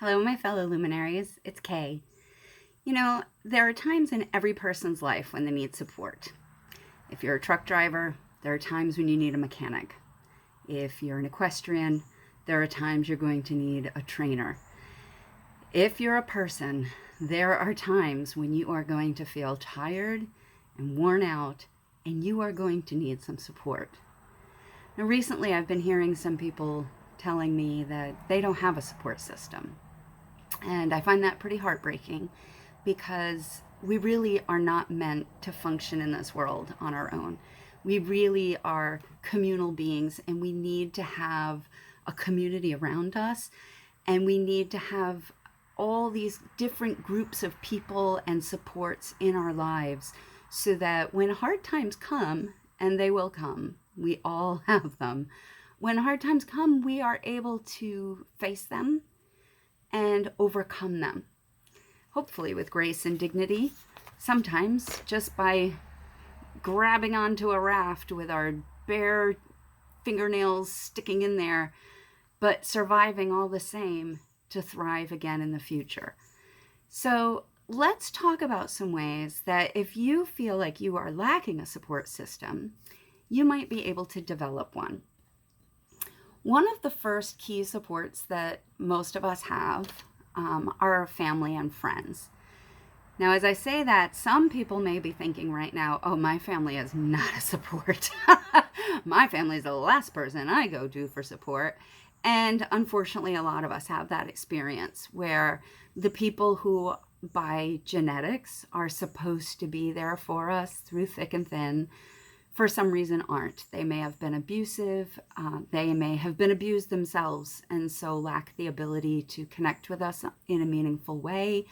Hello, my fellow luminaries. It's Kay. There are times in every person's life when they need support. If you're a truck driver, there are times when you need a mechanic. If you're an equestrian, there are times you're going to need a trainer. If you're a person, there are times when you are going to feel tired and worn out, and you are going to need some support. Now, recently, I've been hearing some people telling me that they don't have a support system. And I find that pretty heartbreaking because we really are not meant to function in this world on our own. We really are communal beings, and we need to have a community around us, and we need to have all these different groups of people and supports in our lives so that when hard times come, and they will come, we all have them. When hard times come, we are able to face them and overcome them. Hopefully, with grace and dignity, sometimes just by grabbing onto a raft with our bare fingernails sticking in there, but surviving all the same to thrive again in the future. So, let's talk about some ways that if you feel like you are lacking a support system, you might be able to develop one. One of the first key supports that most of us have are family and friends. Now, as I say that, some people may be thinking right now, oh, my family is not a support. My family is the last person I go to for support. And unfortunately, a lot of us have that experience where the people who, by genetics, are supposed to be there for us through thick and thin, for some reason aren't. They may have been abusive, they may have been abused themselves, and so lack the ability to connect with us in a meaningful way.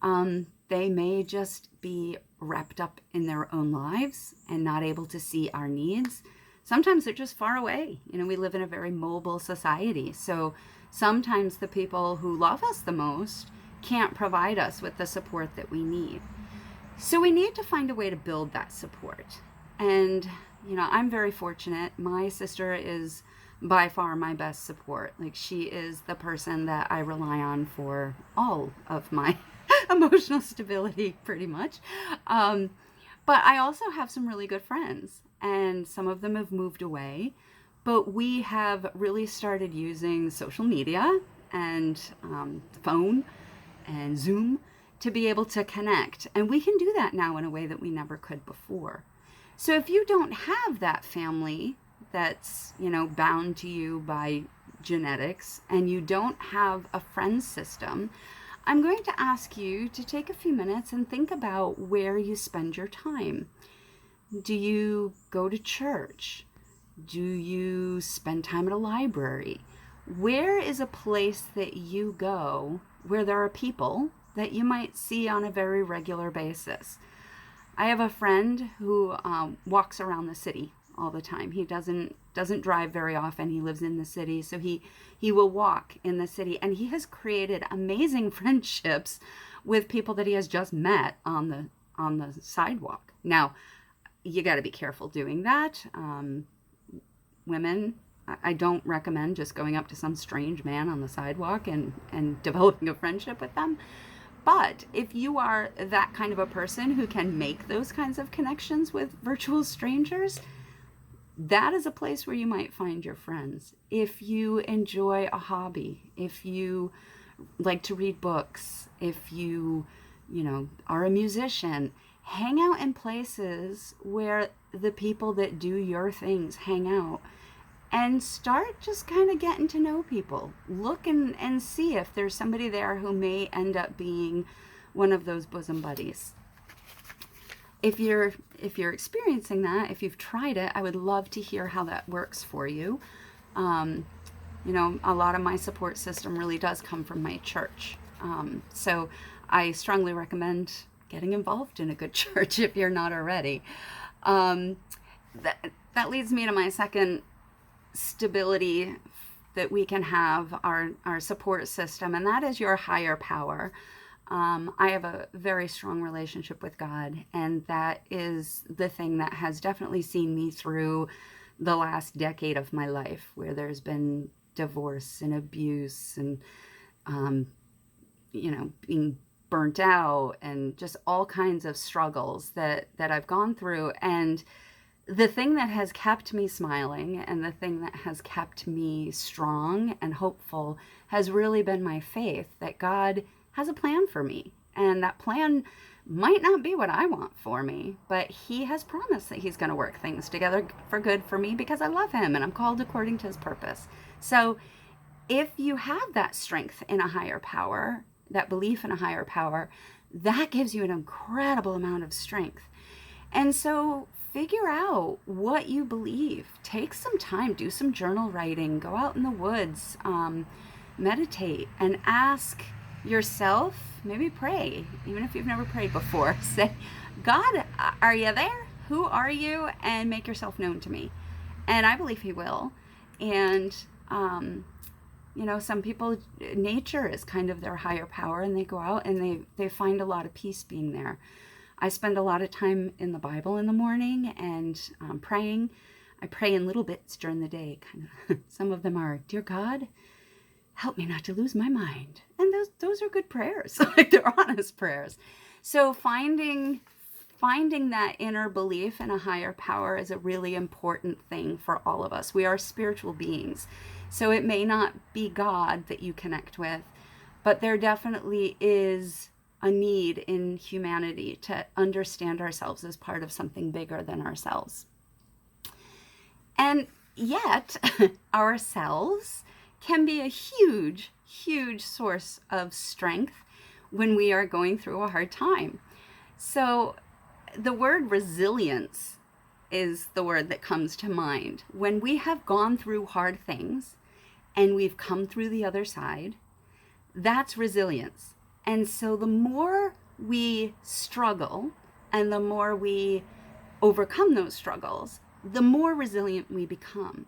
They may just be wrapped up in their own lives and not able to see our needs. Sometimes they're just far away. We live in a very mobile society, so sometimes the people who love us the most can't provide us with the support that we need. So we need to find a way to build that support. And, I'm very fortunate. My sister is by far my best support. Like, she is the person that I rely on for all of my emotional stability, pretty much. But I also have some really good friends, and some of them have moved away. But we have really started using social media and phone and Zoom to be able to connect. And we can do that now in a way that we never could before. So if you don't have that family that's, bound to you by genetics, and you don't have a friend system, I'm going to ask you to take a few minutes and think about where you spend your time. Do you go to church? Do you spend time at a library? Where is a place that you go where there are people that you might see on a very regular basis? I have a friend who walks around the city all the time. He doesn't drive very often. He lives in the city, so he will walk in the city, and he has created amazing friendships with people that he has just met on the sidewalk. Now, you got to be careful doing that. Women, I don't recommend just going up to some strange man on the sidewalk and developing a friendship with them. But if you are that kind of a person who can make those kinds of connections with virtual strangers, that is a place where you might find your friends. If you enjoy a hobby, if you like to read books, if you are a musician, hang out in places where the people that do your things hang out, and start just kind of getting to know people. Look and see if there's somebody there who may end up being one of those bosom buddies. If you're experiencing that, if you've tried it, I would love to hear how that works for you. A lot of my support system really does come from my church. So I strongly recommend getting involved in a good church if you're not already. That leads me to my second stability that we can have, our support system, and that is your higher power. I have a very strong relationship with God, and that is the thing that has definitely seen me through the last decade of my life, where there's been divorce and abuse and um, being burnt out, and just all kinds of struggles that I've gone through. And the thing that has kept me smiling and the thing that has kept me strong and hopeful has really been my faith that God has a plan for me. And that plan might not be what I want for me, but He has promised that He's going to work things together for good for me because I love Him and I'm called according to His purpose. So if you have that strength in a higher power, that belief in a higher power, that gives you an incredible amount of strength. And so figure out what you believe. Take some time, do some journal writing, go out in the woods, meditate, and ask yourself, maybe pray, even if you've never prayed before. Say, God, are you there? Who are you? And make yourself known to me. And I believe He will. And, some people, nature is kind of their higher power, and they go out and they find a lot of peace being there. I spend a lot of time in the Bible in the morning and praying. I pray in little bits during the day. Kind of, some of them are, "Dear God, help me not to lose my mind." And those are good prayers. Like, they're honest prayers. So finding that inner belief in a higher power is a really important thing for all of us. We are spiritual beings. So it may not be God that you connect with, but there definitely is a need in humanity to understand ourselves as part of something bigger than ourselves. And yet, ourselves can be a huge, huge source of strength when we are going through a hard time. So the word resilience is the word that comes to mind. When we have gone through hard things and we've come through the other side, that's resilience. And so the more we struggle and the more we overcome those struggles, the more resilient we become.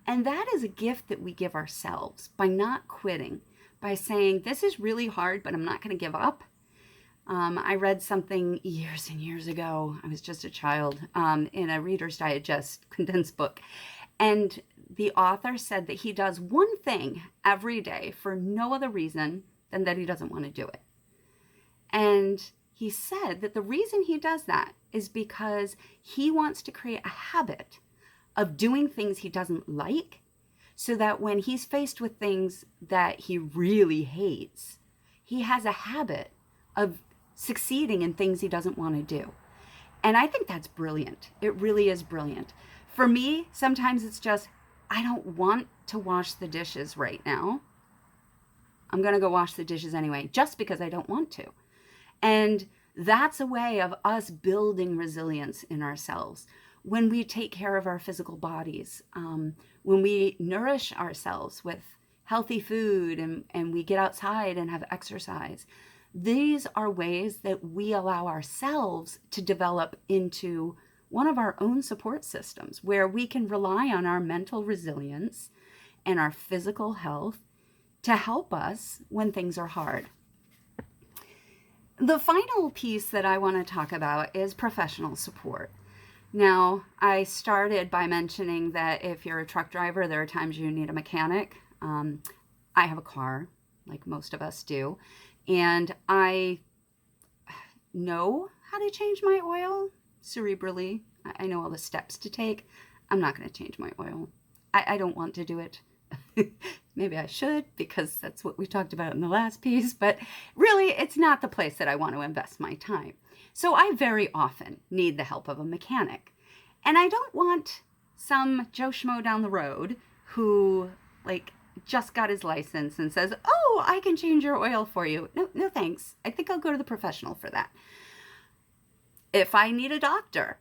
And that is a gift that we give ourselves by not quitting, by saying, this is really hard, but I'm not going to give up. I read something years and years ago. I was just a child, in a Reader's Digest condensed book. And the author said that he does one thing every day for no other reason than that he doesn't want to do it. And he said that the reason he does that is because he wants to create a habit of doing things he doesn't like, so that when he's faced with things that he really hates, he has a habit of succeeding in things he doesn't want to do. And I think that's brilliant. It really is brilliant. For me, sometimes it's just, I don't want to wash the dishes right now. I'm going to go wash the dishes anyway, just because I don't want to. And that's a way of us building resilience in ourselves. When we take care of our physical bodies, when we nourish ourselves with healthy food and we get outside and have exercise, these are ways that we allow ourselves to develop into one of our own support systems where we can rely on our mental resilience and our physical health to help us when things are hard. The final piece that I want to talk about is professional support. Now, I started by mentioning that if you're a truck driver, there are times you need a mechanic. I have a car, like most of us do, and I know how to change my oil cerebrally. I know all the steps to take. I'm not going to change my oil. I don't want to do it. Maybe I should, because that's what we talked about in the last piece, but really it's not the place that I want to invest my time. So I very often need the help of a mechanic. And I don't want some Joe Schmo down the road who just got his license and says, "Oh, I can change your oil for you." No thanks. I think I'll go to the professional for that. If I need a doctor,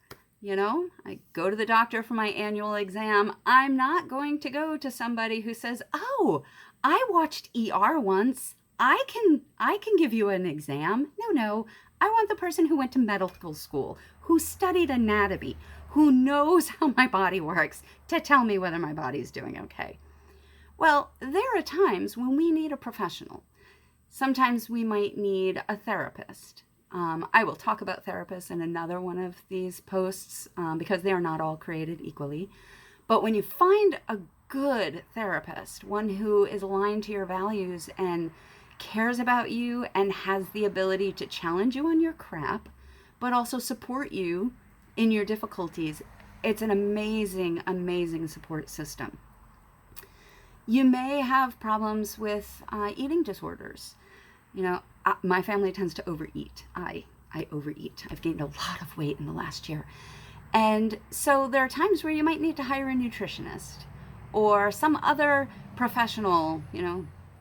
I go to the doctor for my annual exam. I'm not going to go to somebody who says, "Oh, I watched ER once. I can give you an exam." No. I want the person who went to medical school, who studied anatomy, who knows how my body works to tell me whether my body's doing okay. Well, there are times when we need a professional. Sometimes we might need a therapist. I will talk about therapists in another one of these posts because they are not all created equally. But when you find a good therapist, one who is aligned to your values and cares about you and has the ability to challenge you on your crap, but also support you in your difficulties. It's an amazing, amazing support system. You may have problems with eating disorders. My family tends to overeat. I overeat. I've gained a lot of weight in the last year. And so there are times where you might need to hire a nutritionist or some other professional,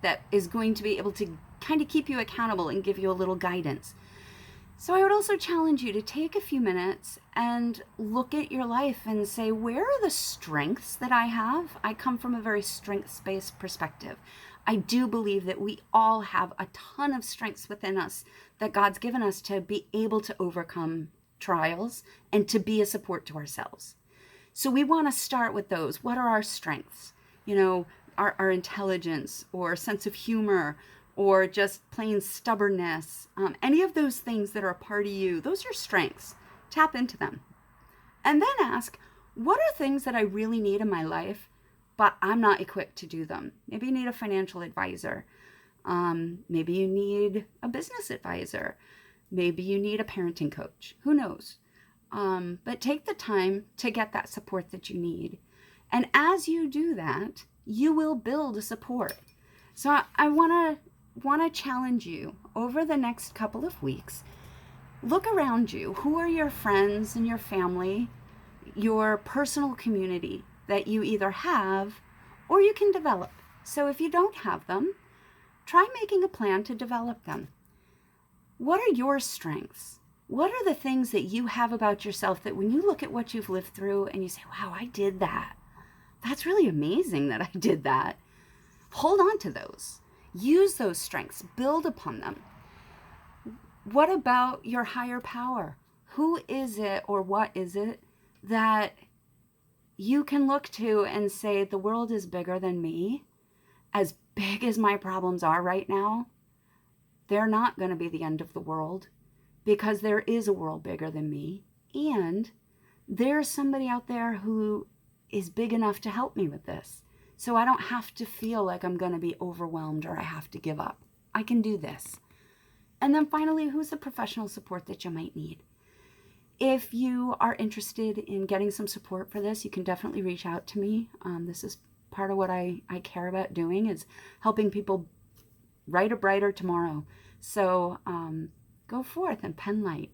that is going to be able to kind of keep you accountable and give you a little guidance. So I would also challenge you to take a few minutes and look at your life and say, where are the strengths that I have? I come from a very strengths-based perspective. I do believe that we all have a ton of strengths within us that God's given us to be able to overcome trials and to be a support to ourselves. So we want to start with those. What are our strengths? Our intelligence or sense of humor or just plain stubbornness. Any of those things that are a part of you, those are strengths. Tap into them. And then ask, what are things that I really need in my life, but I'm not equipped to do them? Maybe you need a financial advisor. Maybe you need a business advisor. Maybe you need a parenting coach. Who knows? But take the time to get that support that you need. And as you do that, you will build a support. So I want to challenge you over the next couple of weeks. Look around you. Who are your friends and your family, your personal community that you either have or you can develop? So if you don't have them, try making a plan to develop them. What are your strengths? What are the things that you have about yourself that when you look at what you've lived through and you say, wow, I did that. That's really amazing that I did that. Hold on to those. Use those strengths. Build upon them. What about your higher power? Who is it or what is it that you can look to and say, the world is bigger than me? As big as my problems are right now, they're not going to be the end of the world, because there is a world bigger than me. And there's somebody out there who is big enough to help me with this. So I don't have to feel like I'm going to be overwhelmed or I have to give up. I can do this. And then finally, who's the professional support that you might need? If you are interested in getting some support for this, you can definitely reach out to me. This is part of what I care about doing, is helping people write a brighter tomorrow. So go forth and pen light.